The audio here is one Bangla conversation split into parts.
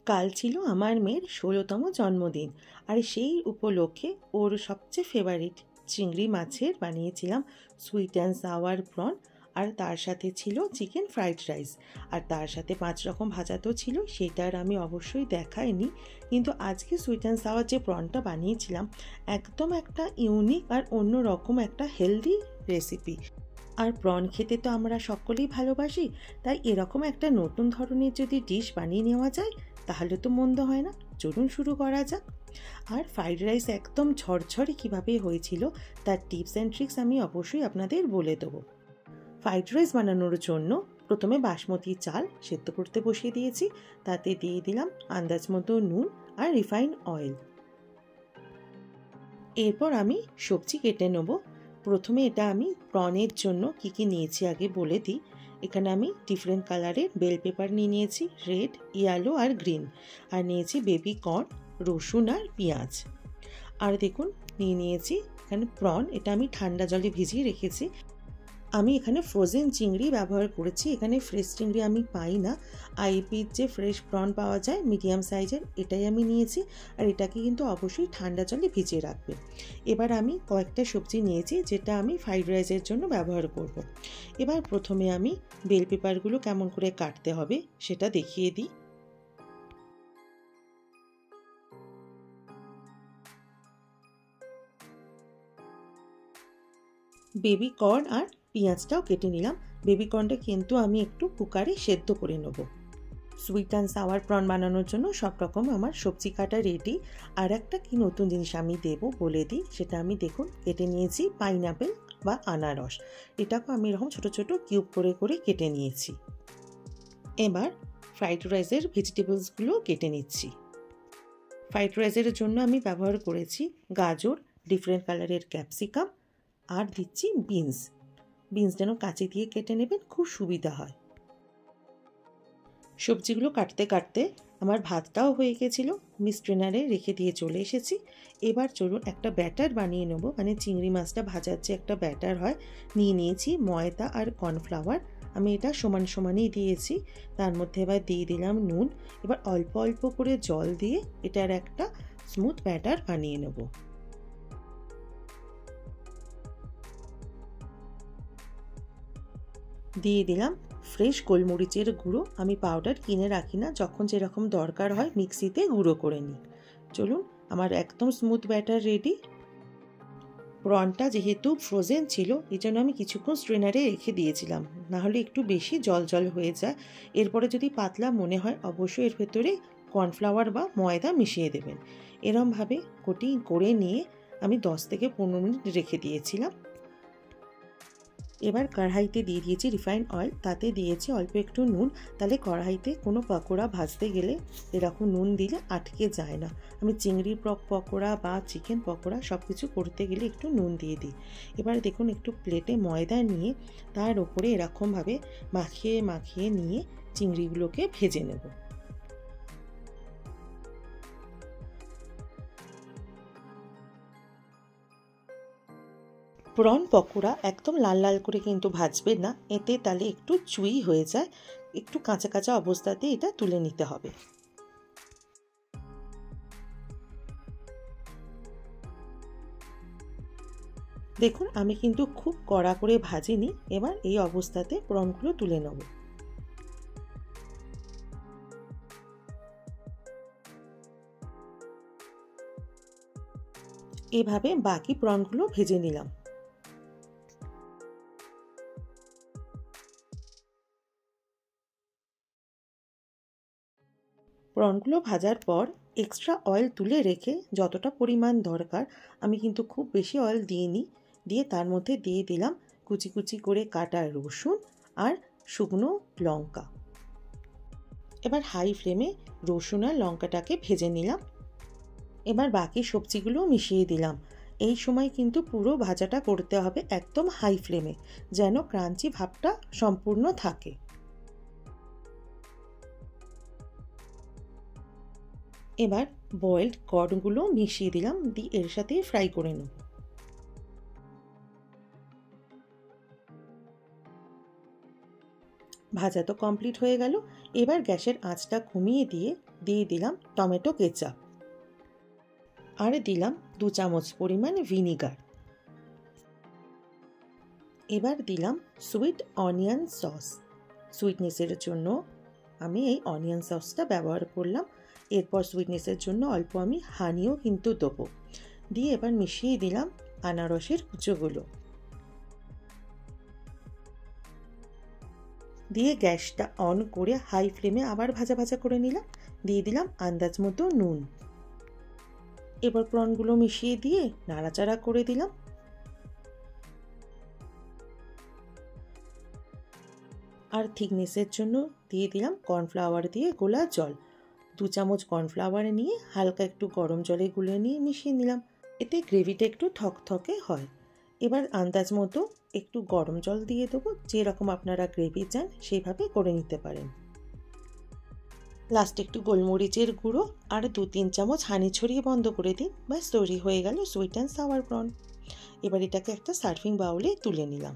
কাল ছিল আমার মেয়ের 16তম জন্মদিন, আর সেই উপলক্ষে ওর সবচেয়ে ফেভারিট চিংড়ি মাছের বানিয়েছিলাম সুইট অ্যান্ড সাওয়ার প্রন। আর তার সাথে ছিল চিকেন ফ্রাইড রাইস, আর তার সাথে 5 রকম ভাজা তো ছিল, সেটা আর আমি অবশ্যই দেখাইনি। কিন্তু আজকে সুইট অ্যান্ড সাওয়ার যে প্রনটা বানিয়েছিলাম, একদম একটা ইউনিক আর অন্য রকম একটা হেলদি রেসিপি। আর প্রন খেতে তো আমরা সকলেই ভালোবাসি, তাই এরকম একটা নতুন ধরনের যদি ডিশ বানিয়ে নেওয়া যায় তাহলে তো মন্দ হয় না। চলুন শুরু করা যাক। আর ফ্রাইড রাইস একদম ঝরঝরে কীভাবে হয়েছিল তার টিপস অ্যান্ড ট্রিক্স আমি অবশ্যই আপনাদের বলে দেবো। ফ্রাইড রাইস বানানোর জন্য প্রথমে বাসমতি চাল সেদ্ধ করতে বসিয়ে দিয়েছি, তাতে দিয়ে দিলাম আন্দাজ মতো নুন আর রিফাইন্ড অয়েল। এরপর আমি সবজি কেটে নেব। প্রথমে এটা আমি প্রনের জন্য কি কি নিয়েছি আগে বলে দিই। এখানে আমি ডিফারেন্ট কালারের বেল পেপার নিয়েছি, রেড, ইয়েলো আর গ্রিন। আর নিয়েছি বেবি কর্ন, রসুন আর পেঁয়াজ। আর দেখুন নিয়েছি এখানে প্রন, এটা আমি ঠান্ডা জলে ভিজিয়ে রেখেছি। আমি এখানে ফ্রোজেন চিংড়ি ব্যবহার করেছি, এখানে ফ্রেশ চিংড়ি আমি পাই না। আইপির যে ফ্রেশ প্রন পাওয়া যায় মিডিয়াম সাইজের, এটাই আমি নিয়েছি। আর এটাকে কিন্তু অবশ্যই ঠান্ডা জলে ভিজিয়ে রাখবে। এবার আমি কয়েকটা সবজি নিয়েছি যেটা আমি ফ্রাইড রাইসের জন্য ব্যবহার করব। এবার প্রথমে আমি বেল পেপারগুলো কেমন করে কাটতে হবে সেটা দেখিয়ে দিই। বেবি কর্ন আর পেঁয়াজটাও কেটে নিলাম। বেবি কর্নটা কিন্তু আমি একটু কুকারে সেদ্ধ করে নেব। সুইট অ্যান্ড সাওয়ার প্রন বানানোর জন্য সব রকম আমার সবজি কাটা রেডি। আর একটা কি নতুন জিনিস আমি দেবো বলে দিই, সেটা আমি দেখুন কেটে নিয়েছি পাইনাপেল বা আনারস। এটাকেও আমি এরকম ছোটো ছোটো কিউব করে করে কেটে নিয়েছি। এবার ফ্রাইড রাইসের ভেজিটেবলসগুলো কেটে নিচ্ছি। ফ্রাইড রাইসের জন্য আমি ব্যবহার করেছি গাজর, ডিফারেন্ট কালারের ক্যাপসিকাম, আর দিচ্ছি বিনস। বিনস যেন কাঁচি দিয়ে কেটে নেবেন, খুব সুবিধা হয়। সবজিগুলো কাটতে কাটতে আমার ভাতটাও হয়ে গেছিলো, আমি স্ট্রেনারে রেখে দিয়ে চলে এসেছি। এবার চলুন একটা ব্যাটার বানিয়ে নেবো, মানে চিংড়ি মাছটা ভাজার যে একটা ব্যাটার হয়। নিয়েছি ময়দা আর কর্নফ্লাওয়ার, আমি এটা সমান সমানই দিয়েছি। তার মধ্যে এবার দিয়ে দিলাম নুন। এবার অল্প অল্প করে জল দিয়ে এটার একটা স্মুথ ব্যাটার বানিয়ে নেব। দিয়ে দিলাম ফ্রেশ গোলমরিচের গুঁড়ো, আমি পাউডার কিনে রাখি না, যখন যেরকম দরকার হয় মিক্সিতে গুঁড়ো করে নিই। চলুন, আমার একদম স্মুথ ব্যাটার রেডি। প্রনটা যেহেতু ফ্রোজেন ছিল এই জন্য আমি কিছুক্ষণ স্ট্রেনারে রেখে দিয়েছিলাম, নাহলে একটু বেশি জল জল হয়ে যায়। এরপরে যদি পাতলা মনে হয় অবশ্যই এর ভেতরে কর্নফ্লাওয়ার বা ময়দা মিশিয়ে দেবেন। এরমভাবে কোটিং করে নিয়ে আমি 10 থেকে 15 মিনিট রেখে দিয়েছিলাম। এবার কড়াইতে দিয়ে দিয়েছি রিফাইন্ড অয়েল, তাতে দিয়েছি অল্প একটু নুন। তাহলে কড়াইতে কোনো পকোড়া ভাজতে গেলে এরকম নুন দিলে আটকে যায় না। আমি চিংড়ির পকোড়া বা চিকেন পকোড়া সব কিছু করতে গেলে একটু নুন দিয়ে দিই। এবার দেখুন একটু প্লেটে ময়দা নিয়ে তার উপরে এরকমভাবে মাখিয়ে মাখিয়ে নিয়ে চিংড়িগুলোকে ভেজে নেব। প্রন পকোড়া একদম লাল লাল করে কিন্তু ভাজবেন না, এতে তাহলে একটু চুই হয়ে যায়। একটু কাঁচা কাঁচা অবস্থাতে এটা তুলে নিতে হবে। দেখুন আমি কিন্তু খুব কড়া করে ভাজিনি। এবার এই অবস্থাতে প্রনগুলো তুলে নেব। এভাবে বাকি প্রনগুলো ভেজে নিলাম। প্রনগুলো ভাজার পর এক্সট্রা অয়েল তুলে রেখে যতটা পরিমাণ দরকার, আমি কিন্তু খুব বেশি অয়েল দিইনি, দিয়ে তার মধ্যে দিয়ে দিলাম কুচি কুচি করে কাটা রসুন আর শুকনো লঙ্কা। এবার হাই ফ্লেমে রসুন আর লঙ্কাটাকে ভেজে নিলাম। এবার বাকি সবজিগুলো মিশিয়ে দিলাম। এই সময় কিন্তু পুরো ভাজাটা করতে হবে একদম হাই ফ্লেমে, যেন ক্রাঞ্চি ভাবটা সম্পূর্ণ থাকে। এবার বয়েলড কর্নগুলো মিশিয়ে দিলাম, দিয়ে এর সাথে ফ্রাই করে নেব। ভাজা তো কমপ্লিট হয়ে গেল। এবার গ্যাসের আঁচটা কমিয়ে দিয়ে দিয়ে দিলাম টমেটো কেচাপ, আর দিলাম 2 চামচ পরিমাণ ভিনিগার। এবার দিলাম সুইট অনিয়ন সস। সুইটনেসের জন্য আমি এই অনিয়ন সসটা ব্যবহার করলাম। এরপর সুইটনেসের জন্য অল্প আমি হানিও কিন্তু দেবো। দিয়ে এবার মিশিয়ে দিলাম আনারসের কুচোগুলো। দিয়ে গ্যাসটা অন করে হাই ফ্লেমে আবার ভাজা ভাজা করে নিলাম। দিয়ে দিলাম আন্দাজ মতো নুন। এবার প্রনগুলো মিশিয়ে দিয়ে নাড়াচাড়া করে দিলাম। আর থিকনেসের জন্য দিয়ে দিলাম কর্নফ্লাওয়ার দিয়ে গোলা জল। 2 চামচ কর্নফ্লাওয়ার নিয়ে হালকা একটু গরম জলে গুলে নিয়ে মিশিয়ে নিলাম। এতে গ্রেভিটা একটু থকথকে হয়। এবার আন্দাজ মতো একটু গরম জল দিয়ে দেবো, যেরকম আপনারা গ্রেভি চান সেইভাবে করে নিতে পারেন। লাস্টে একটু গোলমরিচের গুঁড়ো আর 2-3 চামচ হানি ছড়িয়ে বন্ধ করে দিন। ব্যাস তৈরি হয়ে গেল সুইট অ্যান্ড সাওয়ার প্রন। এবার এটাকে একটা সার্ভিং বাউলে তুলে নিলাম।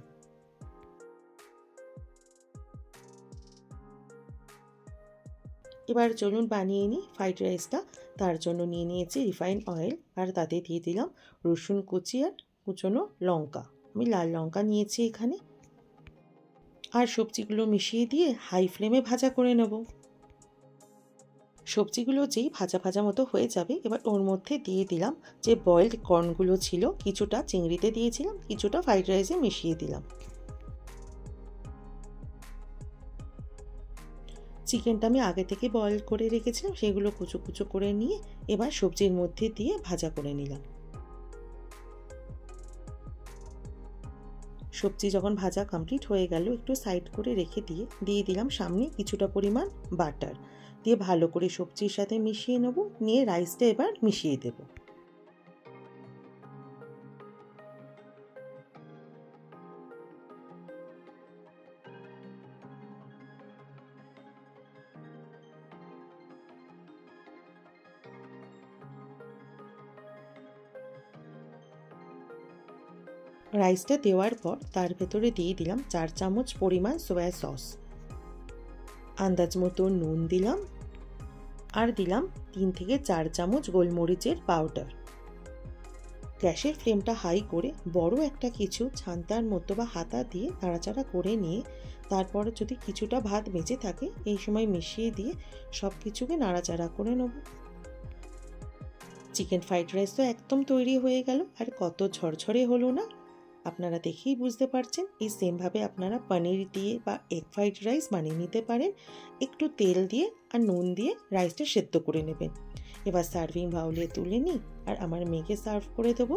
এবার চলুন বানিয়ে নিই ফ্রাইড রাইসটা। তার জন্য নিয়ে নিয়েছি রিফাইন্ড অয়েল, আর তাতে দিয়ে দিলাম রসুন কুচি আর কুচনো লঙ্কা। আমি লাল লঙ্কা নিয়েছি এখানে। আর সবজিগুলো মিশিয়ে দিয়ে হাই ফ্লেমে ভাজা করে নেব। সবজিগুলো যেই ভাজা ভাজা মতো হয়ে যাবে, এবার ওর মধ্যে দিয়ে দিলাম যে বয়েলড কর্নগুলো ছিল, কিছুটা চিংড়িতে দিয়েছিলাম, কিছুটা ফ্রাইড রাইসে মিশিয়ে দিলাম। চিকেনটা আমি আগে থেকে বয়েল করে রেখেছিলাম, সেগুলো কুচো কুচো করে নিয়ে এবার সবজির মধ্যে দিয়ে ভাজা করে নিলাম। সবজি যখন ভাজা কমপ্লিট হয়ে গেল, একটু সাইড করে রেখে দিয়ে দিলাম সামনে কিছুটা পরিমাণ বাটার। দিয়ে ভালো করে সবজির সাথে মিশিয়ে নেব। নিয়ে রাইসটা এবার মিশিয়ে দেব। রাইসটা দেওয়ার পর তার ভেতরে দিয়ে দিলাম 4 চামচ পরিমাণ সয়া সস, আন্দাজ মতো নুন দিলাম, আর দিলাম 3 থেকে 4 চামচ গোলমরিচের পাউডার। গ্যাসের ফ্লেমটা হাই করে বড় একটা কিছু ছান্তার মতো বা হাতা দিয়ে নাড়াচাড়া করে নিয়ে তারপর যদি কিছুটা ভাত বেঁচে থাকে এই সময় মিশিয়ে দিয়ে সব কিছুকে নাড়াচাড়া করে নেব। চিকেন ফ্রাইড রাইস তো একদম তৈরি হয়ে গেল। আর কত ঝরঝরে হলো না, আপনারা দেখেই বুঝতে পারছেন। এই সেমভাবে আপনারা পনির দিয়ে বা এগ ফ্রাইড রাইস বানিয়ে নিতে পারেন। একটু তেল দিয়ে আর নুন দিয়ে রাইসটা সেদ্ধ করে নেবেন। এবার সার্ভিং বাউলে তুলে নিই আর আমার মেয়েকে সার্ভ করে দেবো।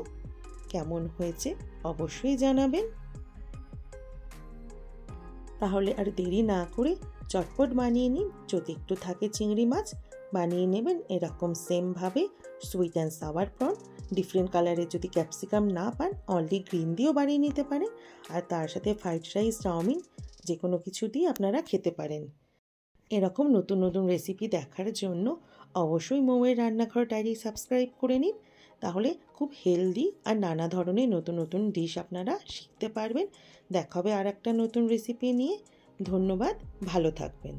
কেমন হয়েছে অবশ্যই জানাবেন। তাহলে আর দেরি না করে চটপট বানিয়ে নিন। যদি একটু থাকে চিংড়ি মাছ, বানিয়ে নেবেন এরকম সেমভাবে sweet and sour prawn. Different কালারের যদি ক্যাপসিকাম না পান, অনলি গ্রিন দিয়েও বানিয়ে নিতে পারেন। আর তার সাথে ফ্রাইড রাইস, চাউমিন যে কোনো কিছু দিয়ে আপনারা খেতে পারেন। এরকম নতুন নতুন রেসিপি দেখার জন্য অবশ্যই মৌয়ের রান্নাঘর ডায়েরি সাবস্ক্রাইব করে নিন। তাহলে খুব হেলদি আর নানা ধরনের নতুন নতুন ডিশ আপনারা শিখতে পারবেন। দেখা হবে আর একটা নতুন রেসিপি নিয়ে। ধন্যবাদ, ভালো থাকবেন।